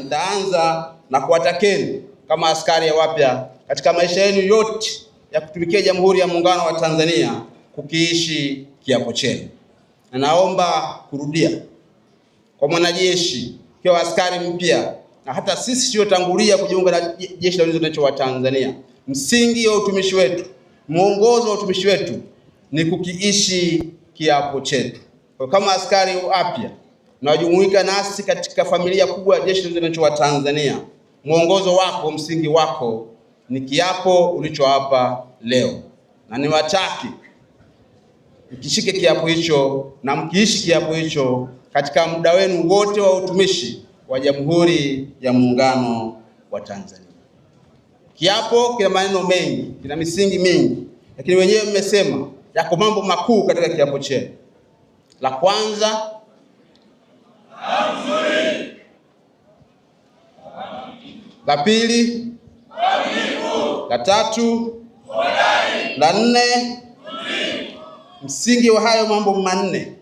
nitaanza na kuwatakeni kama askari wapya katika maisha yenu yote ya kutumikia Jamhuri ya Muungano wa Tanzania kukiishi kiapo chenu. Na naomba kurudia kwa mwanajeshi, kwa askari mpya na hata sisi tuliotangulia kujiunga na Jeshi la Ulinzi la Wananchi wa Tanzania, msingi wa utumishi wetu, mwongozo wa utumishi wetu ni kukiishi kiapo chetu. Kwa kama askari wapya na wajumuika nasi katika familia kubwa ya Jeshi la Ulinzi la Wananchi wa Tanzania, mwongozo wako, msingi wako ni kiapo ulichoapa leo, na niwataki mkishike kiapo hicho na mkiishi kiapo hicho katika muda wenu wote wa utumishi wa Jamhuri ya Muungano wa Tanzania. Kiapo kina maneno mengi, kina misingi mingi, lakini wenyewe mmesema yako mambo makuu katika kiapo chenu. La kwanza, la pili, la tatu, la nne. Msingi wa hayo mambo manne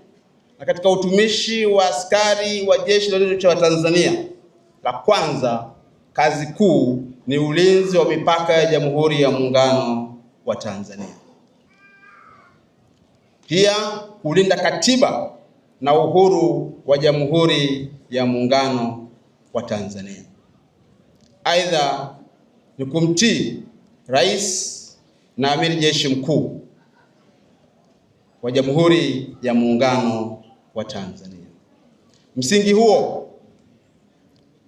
na katika utumishi wa askari wa Jeshi la Ulinzi wa Tanzania, la kwanza, kazi kuu ni ulinzi wa mipaka ya Jamhuri ya Muungano wa Tanzania. Pia kulinda katiba na uhuru wa Jamhuri ya Muungano wa Tanzania. Aidha ni kumtii Rais na Amiri Jeshi Mkuu wa Jamhuri ya Muungano wa Tanzania. Msingi huo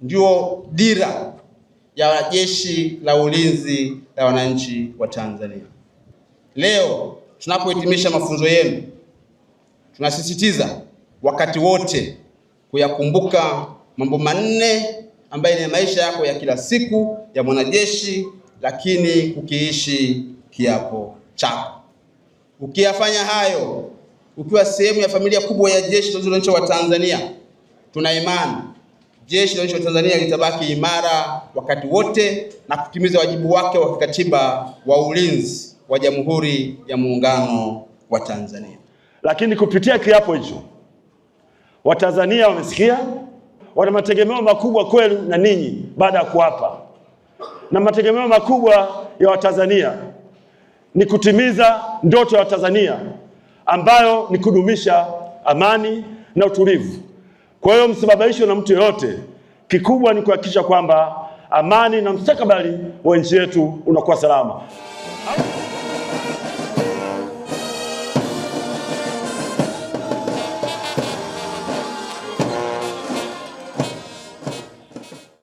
ndio dira ya Jeshi la Ulinzi la Wananchi wa Tanzania. Leo tunapohitimisha mafunzo yenu, tunasisitiza wakati wote kuyakumbuka mambo manne ambayo ni maisha yako ya kila siku ya mwanajeshi, lakini kukiishi kiapo chako. Ukiyafanya hayo, ukiwa sehemu ya familia kubwa ya Jeshi la Ulinzi la Wananchi wa Tanzania, tuna imani Jeshi la Ulinzi wa Tanzania litabaki imara wakati wote na kutimiza wajibu wake wa kikatiba wa ulinzi wa Jamhuri ya Muungano wa Tanzania. Lakini kupitia kiapo hicho, Watanzania wamesikia, wana mategemeo makubwa kwenu na ninyi baada ya kuapa. Na mategemeo makubwa ya Watanzania ni kutimiza ndoto ya Watanzania ambayo ni kudumisha amani na utulivu. Kwa hiyo msibabaishwe na mtu yoyote. Kikubwa ni kuhakikisha kwamba amani na mustakabali wa nchi yetu unakuwa salama.